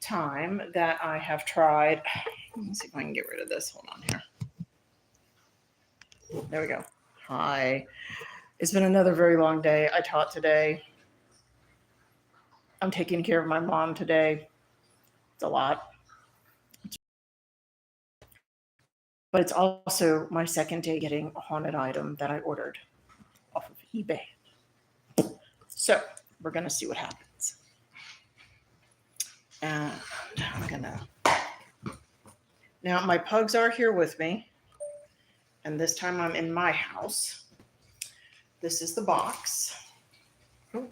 time that I have tried. Let me see if I can get rid of this. Hold on here. There we go. Hi. It's been another very long day. I taught today. I'm taking care of my mom today. It's a lot. But it's also my second day getting a haunted item that I ordered off of eBay. So we're going to see what happens. And I'm going to. Now, my pugs are here with me. And this time I'm in my house. This is the box. Oh.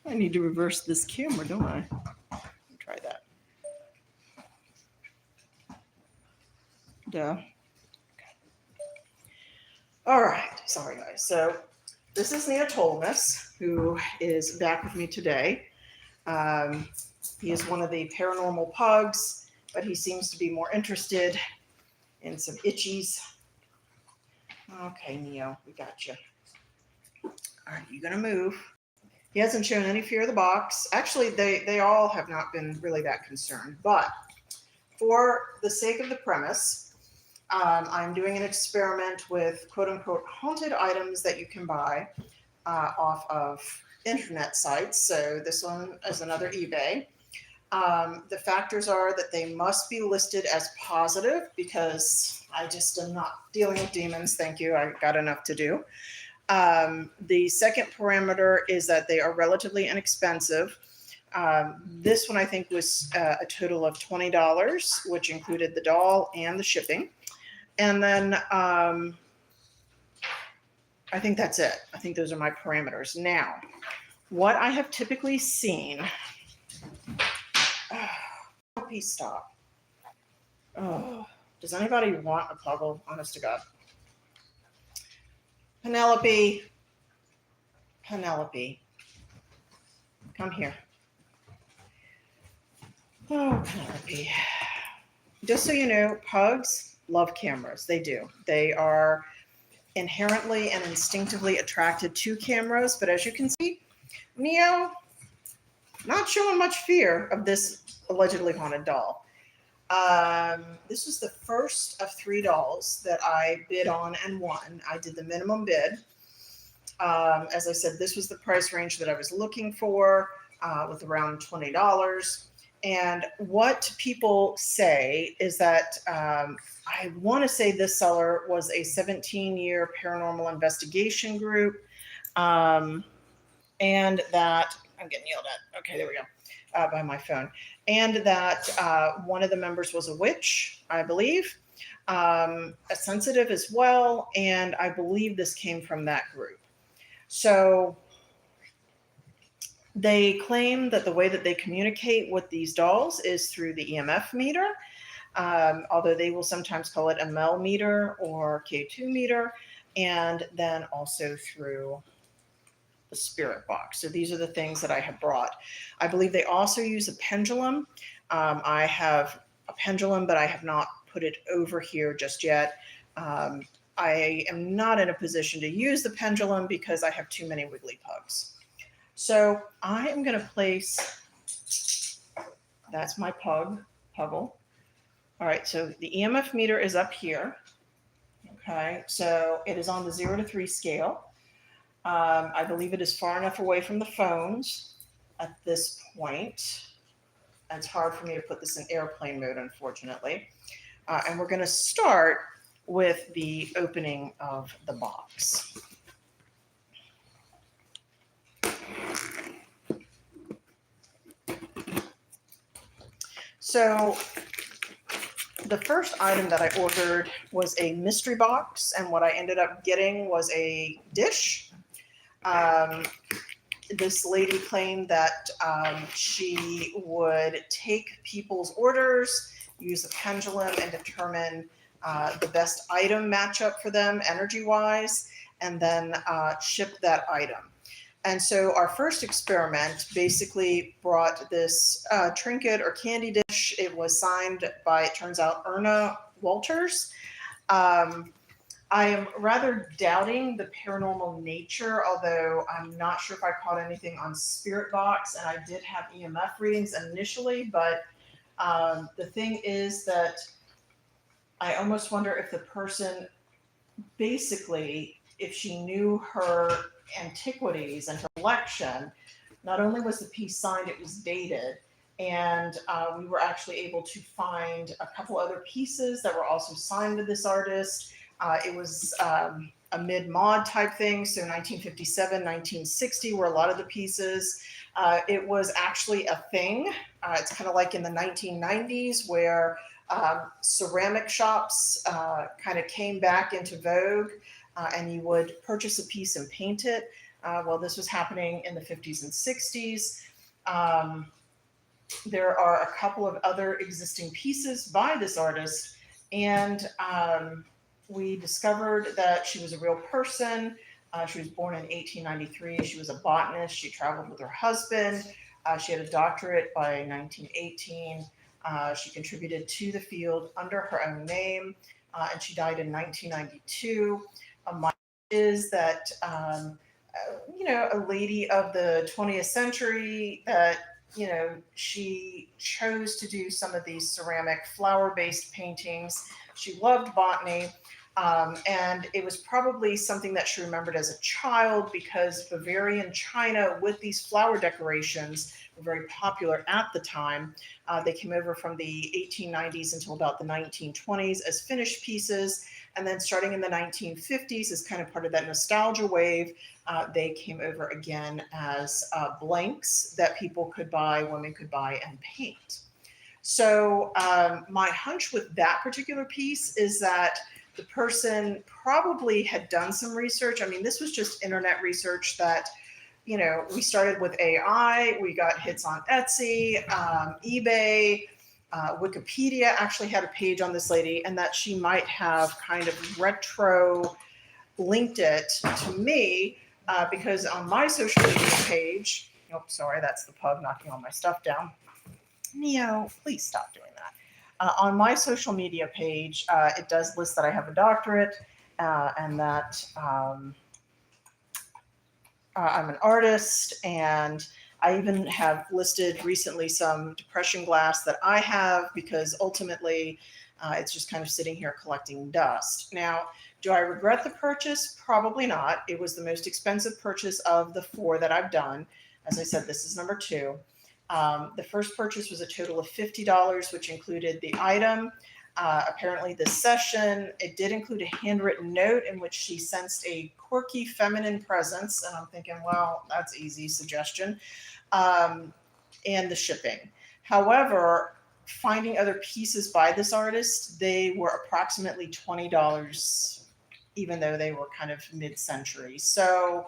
I need to reverse this camera, don't I? Let me try that. Duh. Okay. All right. Sorry, guys. So this is Neotolmus, who is back with me today. He is one of the paranormal pugs, but he seems to be more interested in some itchies. Okay, Neo, we got you. All right, you gonna move. He hasn't shown any fear of the box. Actually, they all have not been really that concerned. But for the sake of the premise, I'm doing an experiment with quote-unquote haunted items that you can buy off of internet sites. So this one is another eBay. The factors are that they must be listed as positive because I just am not dealing with demons. Thank you. I got enough to do. The second parameter is that they are relatively inexpensive. This one I think was a total of $20, which included the doll and the shipping. And then I think that's it. I think those are my parameters. Now, what I have typically seen. Please stop. Oh, does anybody want a puggle? Honest to God. Penelope, come here. Oh, Penelope. Just so you know, pugs love cameras. They do. They are inherently and instinctively attracted to cameras. But as you can see, Neo, not showing much fear of this allegedly haunted doll. This was the first of 3 dolls that I bid on and won. I did the minimum bid. As I said, this was the price range that I was looking for, with around $20. And what people say is that I want to say this seller was a 17-year paranormal investigation group, and that I'm getting yelled at. Okay, there we go. By my phone. And that one of the members was a witch, I believe, a sensitive as well. And I believe this came from that group. So they claim that the way that they communicate with these dolls is through the EMF meter, although they will sometimes call it a MEL meter or K2 meter, and then also through the spirit box. So these are the things that I have brought. I believe they also use a pendulum. I have a pendulum, but I have not put it over here just yet. I am not in a position to use the pendulum because I have too many wiggly pugs. So I am going to place, that's my puggle. All right, so the EMF meter is up here. Okay, so it is on the 0 to 3 scale. I believe it is far enough away from the phones at this point. It's hard for me to put this in airplane mode, unfortunately. And we're going to start with the opening of the box. So the first item that I ordered was a mystery box, and what I ended up getting was a dish. This lady claimed that she would take people's orders, use a pendulum, and determine the best item matchup for them energy-wise, and then ship that item. And so our first experiment basically brought this trinket or candy dish. It was signed by, it turns out, Erna Walters. I am rather doubting the paranormal nature, although I'm not sure if I caught anything on Spirit Box, and I did have EMF readings initially, but the thing is that I almost wonder if the person basically, if she knew her antiquities and her collection, not only was the piece signed, it was dated. And we were actually able to find a couple other pieces that were also signed to this artist. It was a mid mod type thing, so 1957, 1960 were a lot of the pieces. It was actually a thing. It's kind of like in the 1990s where ceramic shops kind of came back into vogue, and you would purchase a piece and paint it. Well, this was happening in the 50s and 60s. There are a couple of other existing pieces by this artist, and we discovered that she was a real person. She was born in 1893. She was a botanist. She traveled with her husband. She had a doctorate by 1918. She contributed to the field under her own name, and she died in 1992. My is that, a lady of the 20th century that, she chose to do some of these ceramic flower-based paintings. She loved botany. And it was probably something that she remembered as a child because Bavarian china with these flower decorations were very popular at the time. They came over from the 1890s until about the 1920s as finished pieces. And then starting in the 1950s as kind of part of that nostalgia wave, they came over again as blanks that people could buy, women could buy and paint. So my hunch with that particular piece is that the person probably had done some research. I mean, this was just internet research that, we started with AI, we got hits on Etsy, eBay, Wikipedia actually had a page on this lady, and that she might have kind of retro linked it to me because on my social media page, oh, sorry, that's the pug knocking all my stuff down. Neo, please stop doing that. On my social media page, it does list that I have a doctorate and that I'm an artist, and I even have listed recently some depression glass that I have because ultimately it's just kind of sitting here collecting dust. Now, do I regret the purchase? Probably not. It was the most expensive purchase of the 4 that I've done. As I said, this is number 2. The first purchase was a total of $50, which included the item. Apparently this session, it did include a handwritten note in which she sensed a quirky feminine presence. And I'm thinking, well, that's easy suggestion. And the shipping. However, finding other pieces by this artist, they were approximately $20, even though they were kind of mid-century. So,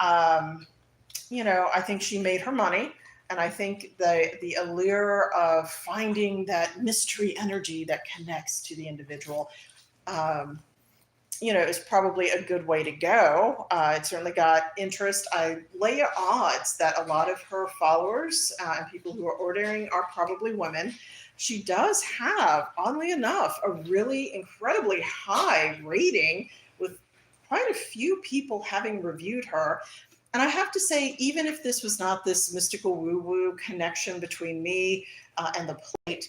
I think she made her money. And I think the allure of finding that mystery energy that connects to the individual, is probably a good way to go. It certainly got interest. I lay odds that a lot of her followers and people who are ordering are probably women. She does have, oddly enough, a really incredibly high rating with quite a few people having reviewed her. And I have to say, even if this was not this mystical woo-woo connection between me and the plate,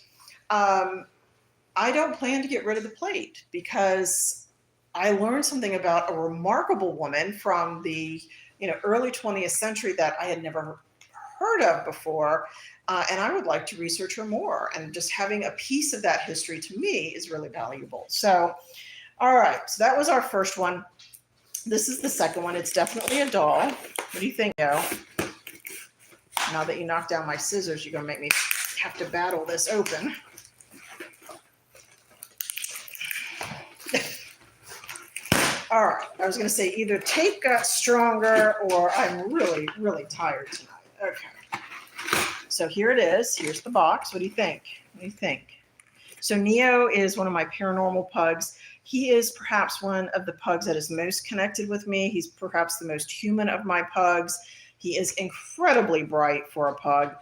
I don't plan to get rid of the plate because I learned something about a remarkable woman from the early 20th century that I had never heard of before, and I would like to research her more. And just having a piece of that history to me is really valuable. So, all right, so that was our first one. This is the second one. It's definitely a doll. What do you think, Joe? Now that you knocked down my scissors, you're going to make me have to battle this open. All right. I was going to say either tape got stronger or I'm really, really tired tonight. Okay. So here it is. Here's the box. What do you think? What do you think? So Neo is one of my paranormal pugs. He is perhaps one of the pugs that is most connected with me. He's perhaps the most human of my pugs. He is incredibly bright for a pug.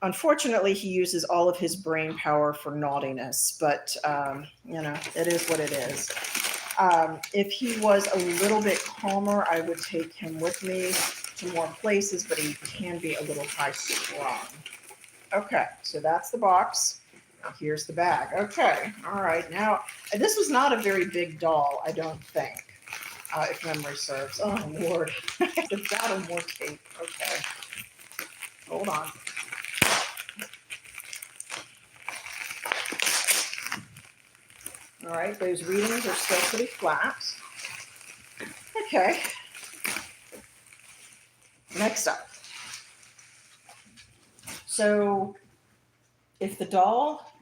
Unfortunately, he uses all of his brain power for naughtiness, but, it is what it is. If he was a little bit calmer, I would take him with me to more places, but he can be a little high strung. Okay, so that's the box. Here's the bag. Okay, all right. Now, this was not a very big doll, I don't think, if memory serves. Oh, Lord. I have to battle more tape. Okay. Hold on. All right, those readings are still pretty flat. Okay. Next up. So, if the doll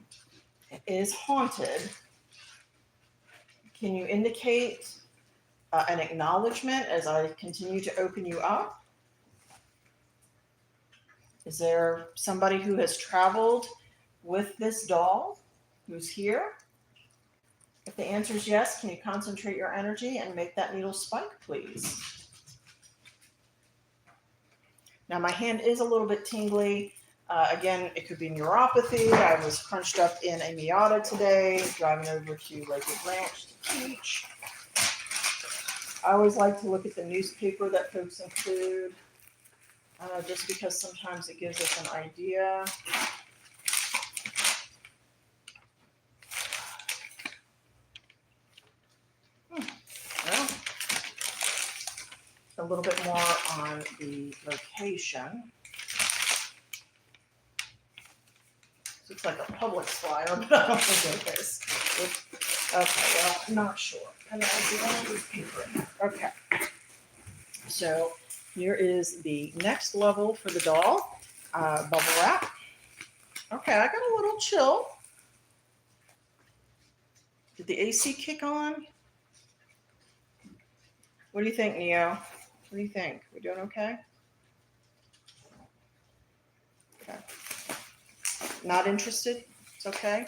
is haunted, can you indicate an acknowledgement as I continue to open you up? Is there somebody who has traveled with this doll who's here? If the answer is yes, can you concentrate your energy and make that needle spike, please? Now, my hand is a little bit tingly. Again, it could be neuropathy. I was crunched up in a Miata today, driving over to Lakewood Ranch to teach. I always like to look at the newspaper that folks include, just because sometimes it gives us an idea. Well, a little bit more on the location. Looks like a Publix flyer, but I don't think it is. Okay, well, I'm not sure. And I'll do all this paper in there. Okay. So here is the next level for the doll. Bubble wrap. Okay, I got a little chill. Did the AC kick on? What do you think, Neo? What do you think? We doing okay? Okay. Not interested? It's okay.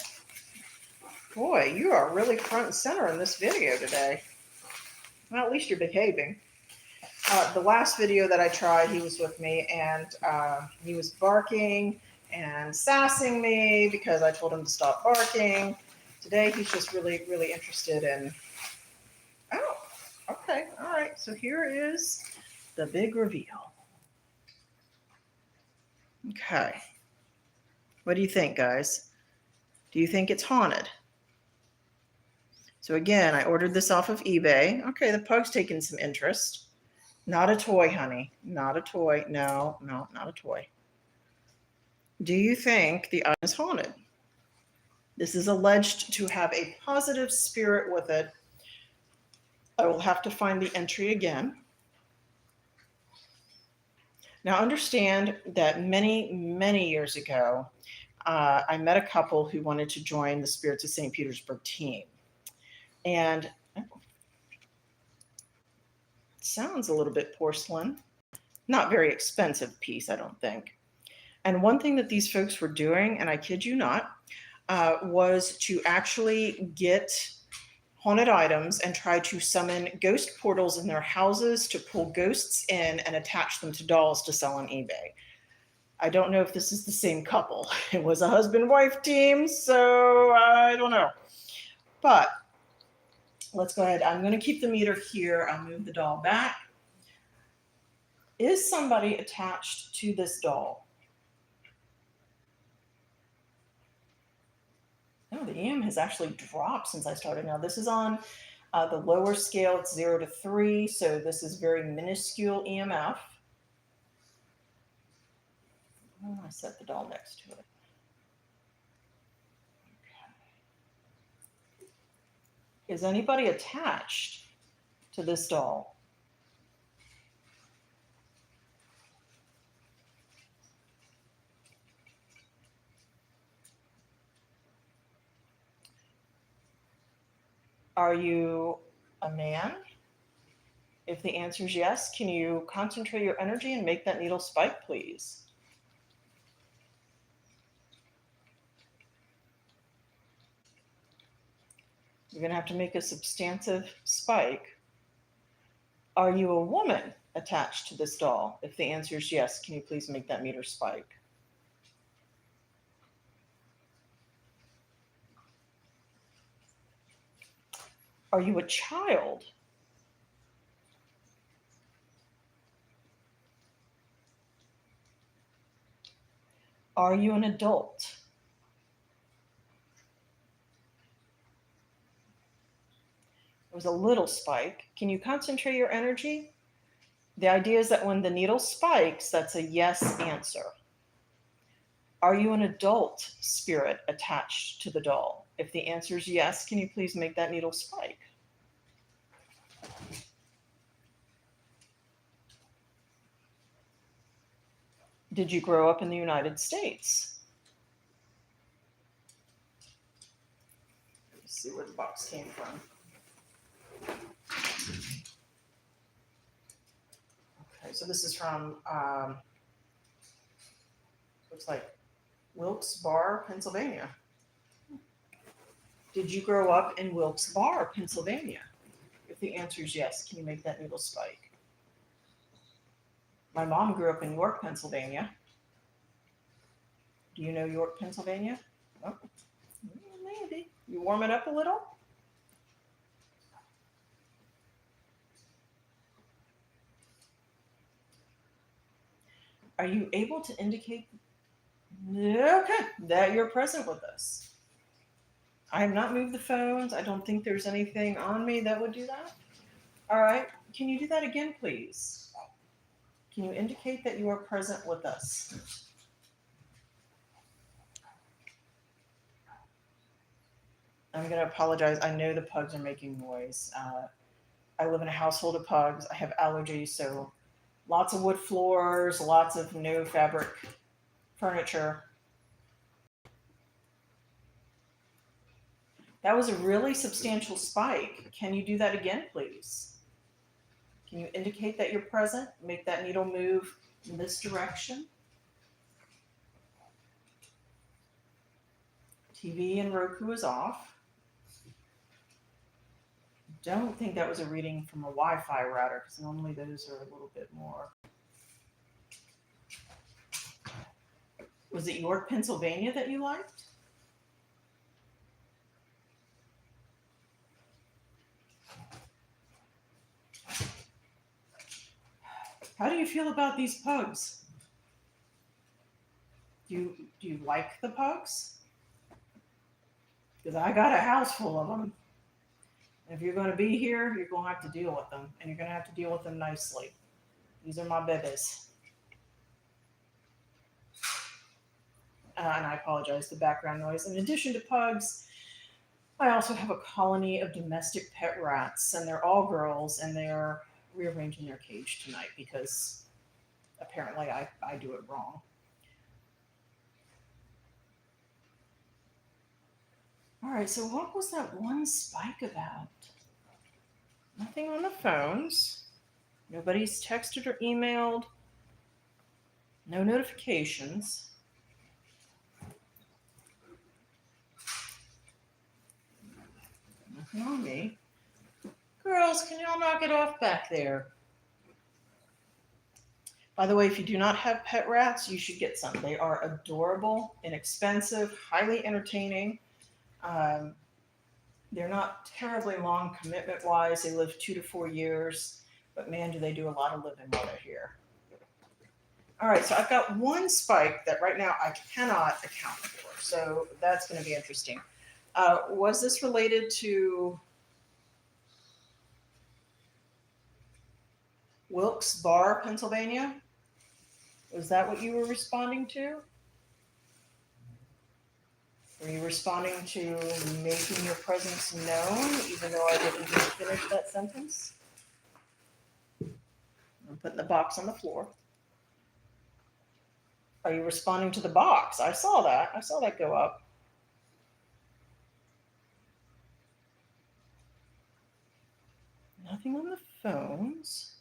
Boy, you are really front and center in this video today. Well, at least you're behaving. The last video that I tried, he was with me, and he was barking and sassing me because I told him to stop barking. Today, he's just really, really interested in... Oh, okay. All right. So here is the big reveal. Okay. What do you think, guys? Do you think it's haunted? So again, I ordered this off of eBay. Okay, the pug's taking some interest. Not a toy, honey. Not a toy. No, not a toy. Do you think the item is haunted? This is alleged to have a positive spirit with it. I will have to find the entry again. Now understand that many, many years ago, I met a couple who wanted to join the Spirits of St. Petersburg team. And it sounds a little bit porcelain. Not very expensive piece, I don't think. And one thing that these folks were doing, and I kid you not, was to actually get haunted items and try to summon ghost portals in their houses to pull ghosts in and attach them to dolls to sell on eBay. I don't know if this is the same couple. It was a husband-wife team, so I don't know. But let's go ahead. I'm going to keep the meter here. I'll move the doll back. Is somebody attached to this doll? No, the EM has actually dropped since I started. Now, this is on the lower scale. It's 0 to 3, so this is very minuscule EMF. Oh, I set the doll next to it. Okay. Is anybody attached to this doll? Are you a man? If the answer is yes, can you concentrate your energy and make that needle spike, please? You're going to have to make a substantive spike. Are you a woman attached to this doll? If the answer is yes, can you please make that meter spike? Are you a child? Are you an adult? It was a little spike. Can you concentrate your energy? The idea is that when the needle spikes, that's a yes answer. Are you an adult spirit attached to the doll? If the answer is yes, can you please make that needle spike? Did you grow up in the United States? Let's see where the box came from. Okay, so this is from, looks like Wilkes-Barre, Pennsylvania. Did you grow up in Wilkes-Barre, Pennsylvania? If the answer is yes, can you make that needle spike? My mom grew up in York, Pennsylvania. Do you know York, Pennsylvania? Oh, maybe. You warm it up a little? Are you able to indicate, okay, that you're present with us? I have not moved the phones. I don't think there's anything on me that would do that. All right. Can you do that again, please? Can you indicate that you are present with us? I'm going to apologize. I know the pugs are making noise. I live in a household of pugs. I have allergies, so lots of wood floors, lots of no fabric furniture. That was a really substantial spike. Can you do that again, please? Can you indicate that you're present? Make that needle move in this direction. TV and Roku is off. Don't think that was a reading from a Wi-Fi router, because normally those are a little bit more. Was it York, Pennsylvania that you liked? How do you feel about these pugs? Do you like the pugs? Because I got a house full of them. If you're going to be here, you're going to have to deal with them, and you're going to have to deal with them nicely. These are my babies. And I apologize, the background noise. In addition to pugs, I also have a colony of domestic pet rats, and they're all girls, and they're rearranging their cage tonight because apparently I do it wrong. All right, so what was that one spike about? Nothing on the phones. Nobody's texted or emailed. No notifications. Nothing on me. Girls, can y'all knock it off back there? By the way, if you do not have pet rats, you should get some. They are adorable, inexpensive, highly entertaining. They're not terribly long commitment-wise. They live 2 to 4 years, but man, do they do a lot of living while they're here. All right, so I've got one spike that right now I cannot account for, so that's going to be interesting. Was this related to Wilkes-Barre, Pennsylvania? Was that what you were responding to? Were you responding to making your presence known, even though I didn't even finish that sentence? I'm putting the box on the floor. Are you responding to the box? I saw that. I saw that go up. Nothing on the phones.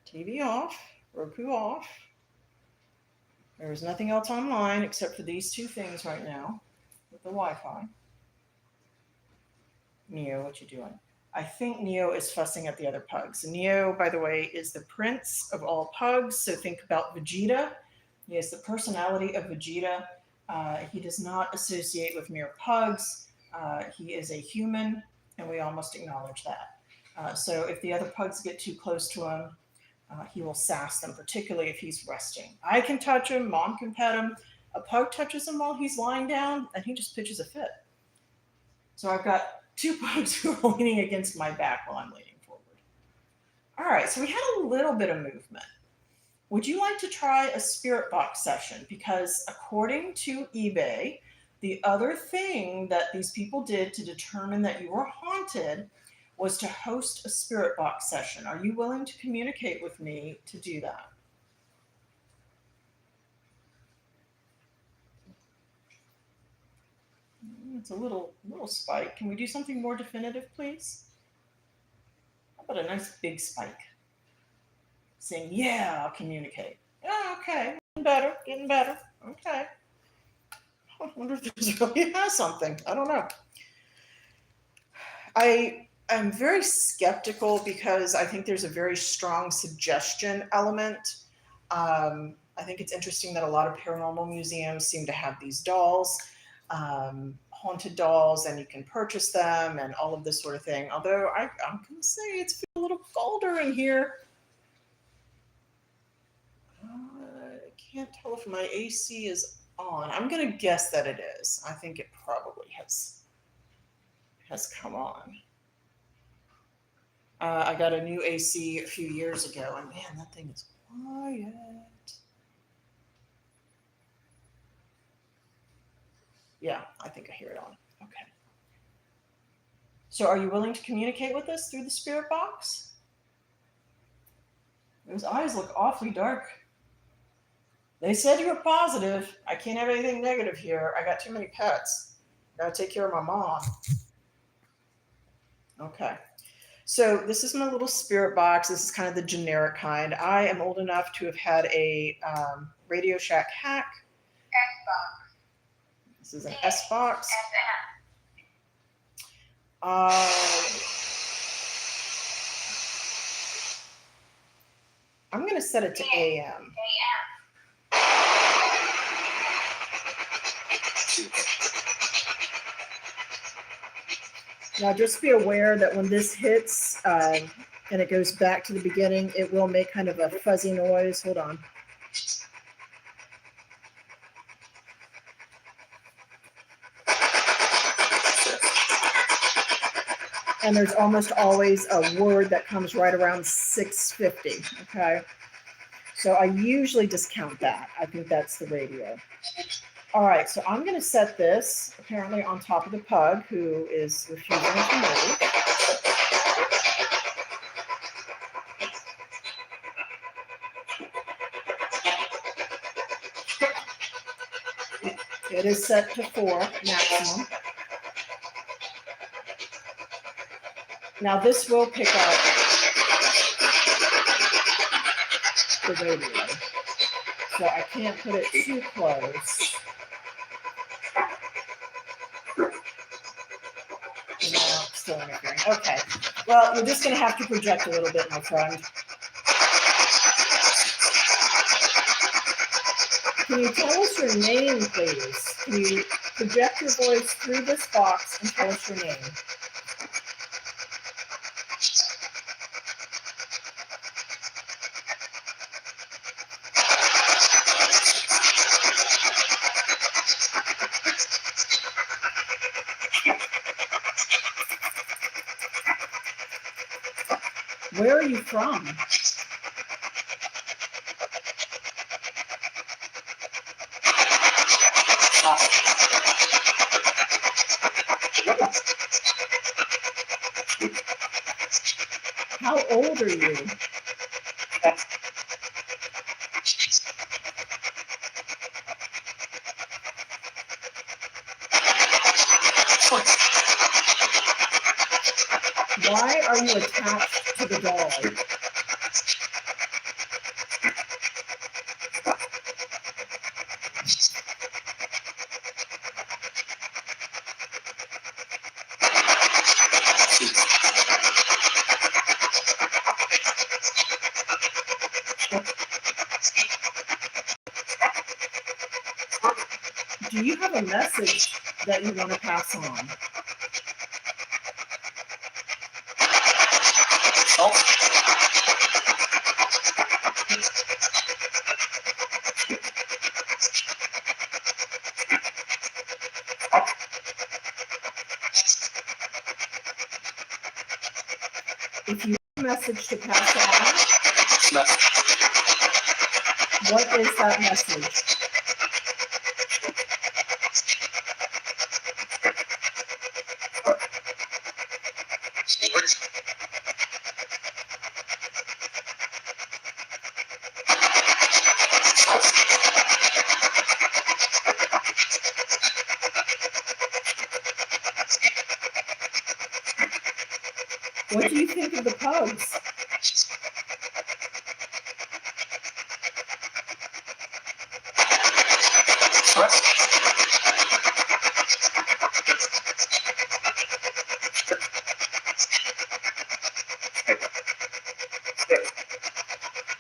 TV off. Roku off. There is nothing else online except for these two things right now with the Wi-Fi. Neo, what you doing? I think Neo is fussing at the other pugs. Neo, by the way, is the prince of all pugs. So think about Vegeta. He has the personality of Vegeta. He does not associate with mere pugs. He is a human, and we all must acknowledge that. So if the other pugs get too close to him, he will sass them, particularly if he's resting. I can touch him, mom can pet him. A pug touches him while he's lying down, and he just pitches a fit. So I've got two pugs who are leaning against my back while I'm leaning forward. All right, so we had a little bit of movement. Would you like to try a spirit box session? Because according to eBay, the other thing that these people did to determine that you were haunted was to host a spirit box session. Are you willing to communicate with me to do that? It's a little spike. Can we do something more definitive, please? How about a nice big spike? Saying, yeah, I'll communicate. Oh, okay, getting better. Okay. I wonder if this really has something. I don't know. I'm very skeptical because I think there's a very strong suggestion element. I think it's interesting that a lot of paranormal museums seem to have these dolls, haunted dolls, and you can purchase them and all of this sort of thing. Although I'm going to say it's a little colder in here. I can't tell if my AC is on. I'm going to guess that it is. I think it probably has come on. I got a new AC a few years ago, and man, that thing is quiet. Yeah, I think I hear it on. Okay. So are you willing to communicate with us through the spirit box? Those eyes look awfully dark. They said you were positive. I can't have anything negative here. I got too many pets. Gotta take care of my mom. Okay. So this is my little spirit box. This is kind of the generic kind. I am old enough to have had a Radio Shack hack. S-box. This is an S-box. I'm going to set it to AM. Now, just be aware that when this hits and it goes back to the beginning, it will make kind of a fuzzy noise. Hold on. And there's almost always a word that comes right around 650, okay? So I usually discount that. I think that's the radio. All right, so I'm going to set this apparently on top of the pug who is refusing to move. It is set to 4 maximum. Now this will pick up the radio, so I can't put it too close. No, still interfering. Okay. Well, you're just going to have to project a little bit, my friend. Can you tell us your name, please? Can you project your voice through this box and tell us your name? Where are you from? How old are you? Why are you attached to the doll? do you have a message that you want to pass on? If you have a message to pass on, what is that message? What do you think of the pugs?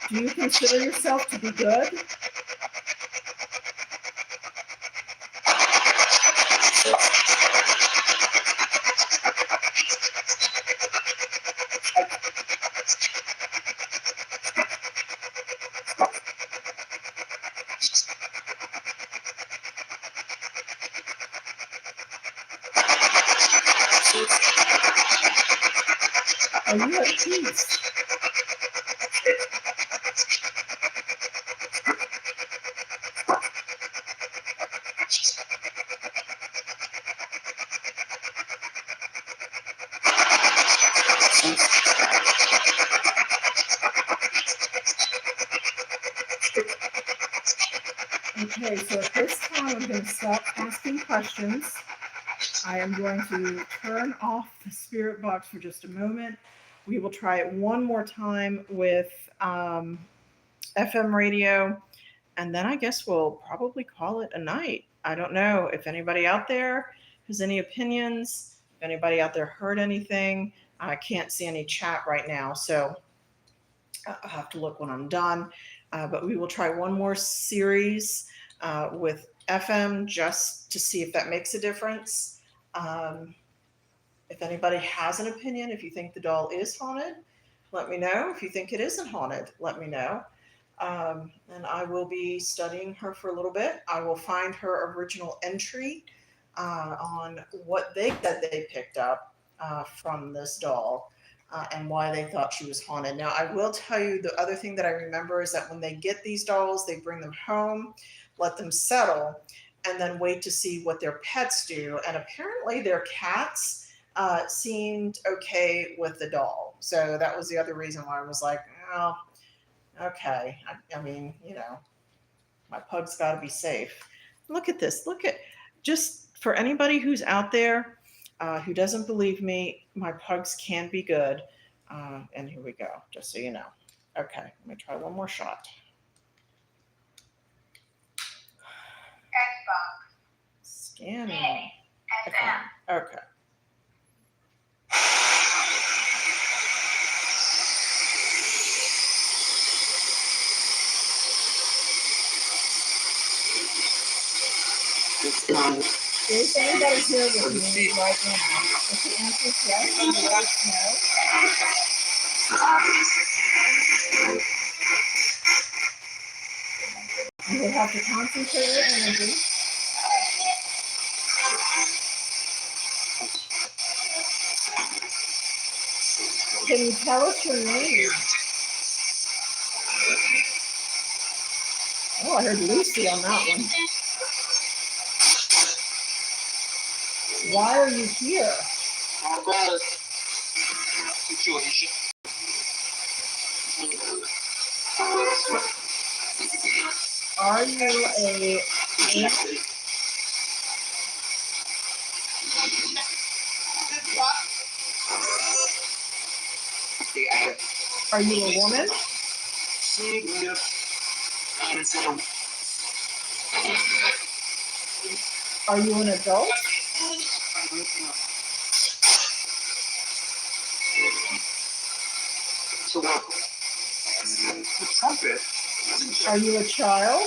Do you consider yourself to be good? Are you at peace? Okay, so at this time I'm going to stop asking questions. I am going to turn off the spirit box for just a moment. We will try it one more time with FM radio, and then I guess we'll probably call it a night. I don't know if anybody out there has any opinions, if anybody out there heard anything. I can't see any chat right now, so I'll have to look when I'm done. But we will try one more series with FM just to see if that makes a difference. If anybody has an opinion, if you think the doll is haunted, let me know. If you think it isn't haunted, let me know. And I will be studying her for a little bit. I will find her original entry on what they said they picked up from this doll and why they thought she was haunted. Now, I will tell you the other thing that I remember is that when they get these dolls, they bring them home, let them settle, and then wait to see what their pets do. And apparently their cats seemed okay with the doll. So that was the other reason why I was like, oh, okay. I mean, you know, my pug's got to be safe. Look at this. Look at, just for anybody who's out there who doesn't believe me, my pugs can be good. And here we go, just so you know. Okay, let me try one more shot. Xbox. Scanning. FM. Okay. Is anybody here with me right now? If the answer is yes, then let us know. You will have to concentrate your energy. Can you tell us your name? Oh, I heard Lucy on that one. Why are you here? Are you a Are you a woman? Are you an adult? Are you a child?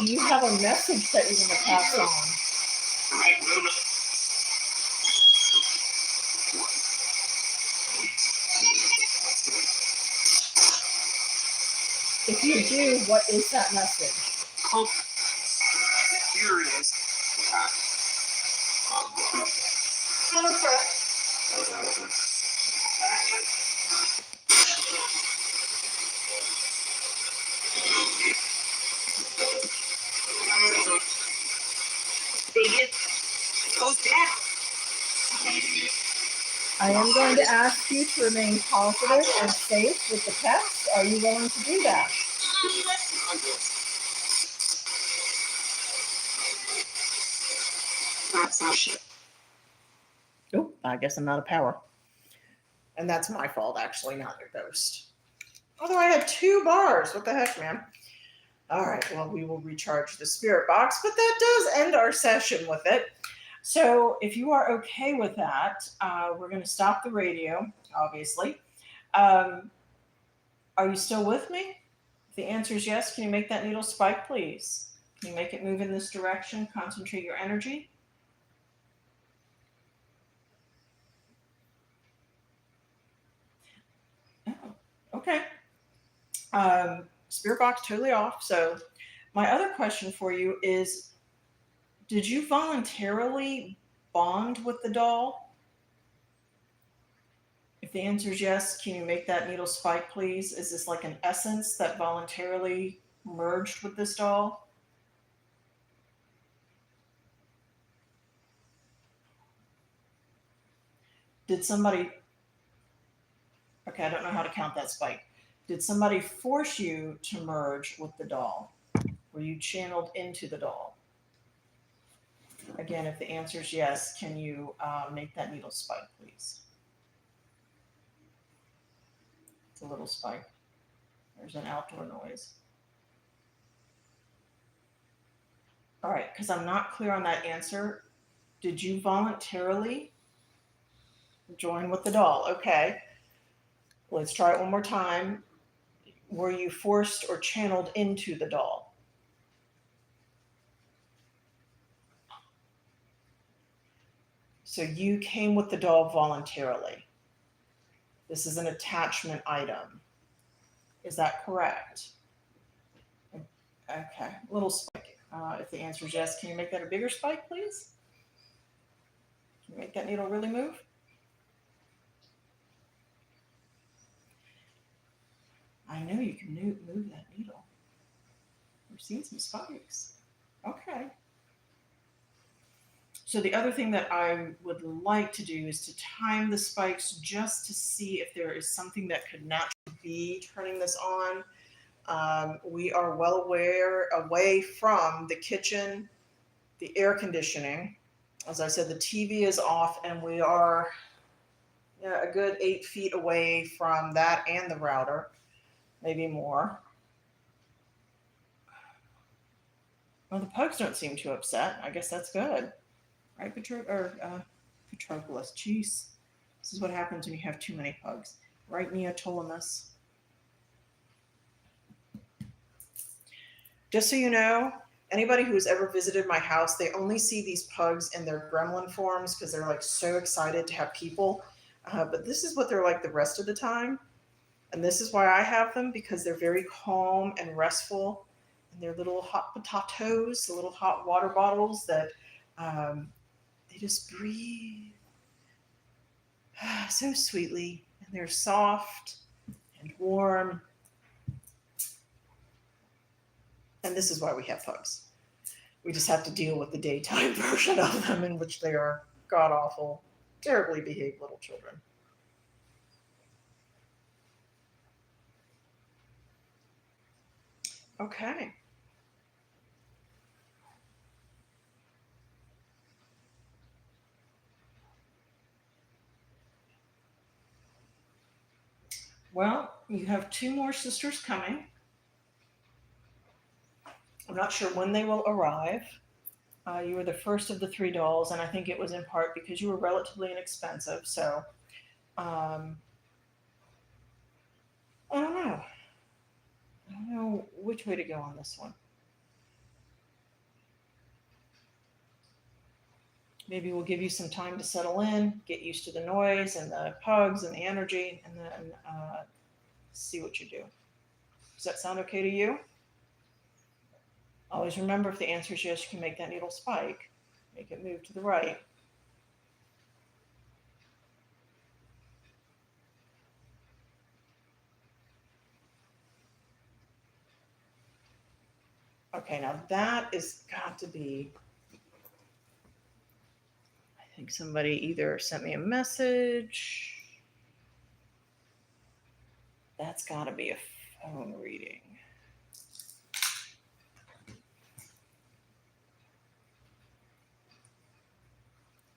You have a message that you want to pass on. If you do, what is that message? Here it is. Goes down. I am going to ask you to remain positive and safe with the text. Are you willing to do that? That's not shit. Oh, I guess I'm out of power. And that's my fault, actually, not your ghost. Although I had 2 bars. What the heck, man? All right, well, we will recharge the spirit box, but that does end our session with it. So if you are okay with that, we're going to stop the radio, obviously. Are you still with me? If the answer is yes, can you make that needle spike, please? Can you make it move in this direction? Concentrate your energy. Oh, okay. Spirit box totally off. So my other question for you is, did you voluntarily bond with the doll? If the answer is yes, can you make that needle spike, please? Is this like an essence that voluntarily merged with this doll? Did somebody... Okay, I don't know how to count that spike. Did somebody force you to merge with the doll? Were you channeled into the doll? Again, if the answer is yes, can you make that needle spike, please? It's a little spike. There's an outdoor noise. All right, because I'm not clear on that answer. Did you voluntarily join with the doll? Okay. Let's try it one more time. Were you forced or channeled into the doll? So you came with the doll voluntarily. This is an attachment item. Is that correct? Okay, little spike. If the answer is yes, can you make that a bigger spike, please? Can you make that needle really move? I know you can move that needle. We've seen some spikes. Okay. So the other thing that I would like to do is to time the spikes just to see if there is something that could naturally be turning this on. We are well away from the kitchen, the air conditioning. As I said, the TV is off, and we are a good 8 feet away from that and the router, maybe more. Well, the pugs don't seem too upset. I guess that's good. Right, Patroclus? Jeez. This is what happens when you have too many pugs. Right, Neoptolemus? Just so you know, anybody who's ever visited my house, they only see these pugs in their gremlin forms because they're like so excited to have people. But this is what they're like the rest of the time. And this is why I have them, because they're very calm and restful. And they're little hot potatoes, the little hot water bottles that they just breathe so sweetly. And they're soft and warm. And this is why we have pugs. We just have to deal with the daytime version of them, in which they are god-awful, terribly behaved little children. Okay. Well, you have 2 more sisters coming. I'm not sure when they will arrive. You were the first of the three dolls, and I think it was in part because you were relatively inexpensive. So I don't know. I don't know which way to go on this one. Maybe we'll give you some time to settle in, get used to the noise and the pugs and the energy, and then see what you do. Does that sound okay to you? Always remember, if the answer is yes, you can make that needle spike. Make it move to the right. Okay, now that is got to be, I think somebody either sent me a message. That's got to be a phone reading.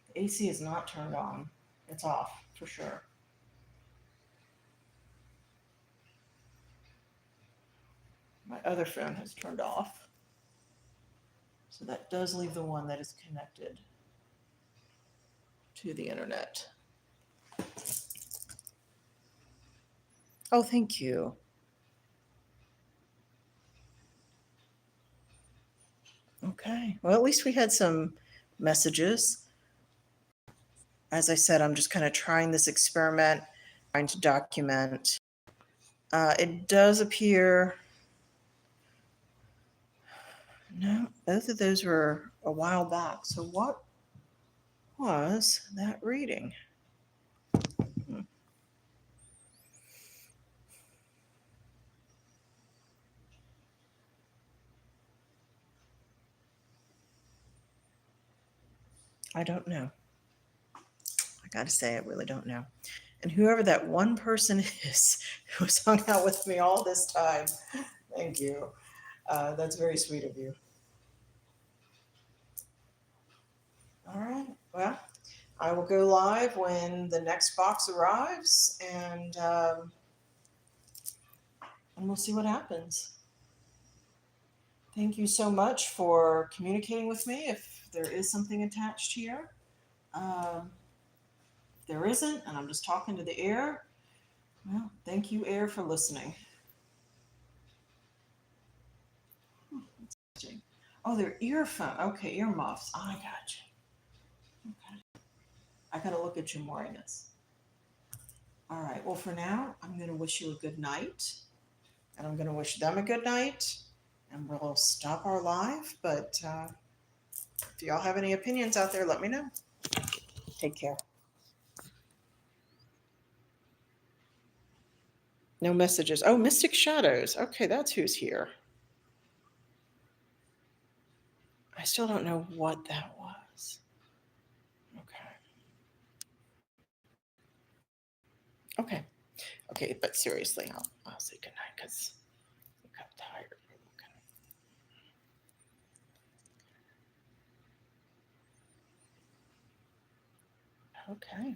The AC is not turned on. It's off for sure. My other phone has turned off. So that does leave the one that is connected to the internet. Oh, thank you. Okay. Well, at least we had some messages. As I said, I'm just kind of trying this experiment, trying to document. It does appear, no, both of those were a while back. So what was that reading? I don't know. I got to say, I really don't know. And whoever that one person is who's hung out with me all this time, thank you. That's very sweet of you. All right. Well, I will go live when the next box arrives, and we'll see what happens. Thank you so much for communicating with me. If there is something attached here, if there isn't, and I'm just talking to the air, well, thank you, air, for listening. Oh, they're earphone. Okay, earmuffs. I gotcha. Okay. I gotta look at you more in this. All right. Well, for now, I'm gonna wish you a good night, and I'm gonna wish them a good night, and we'll stop our live. But if y'all have any opinions out there, let me know. Take care. No messages. Oh, Mystic Shadows. Okay, that's who's here. I still don't know what that was. Okay. Okay. Okay, but seriously, I'll say goodnight because I got tired. Okay.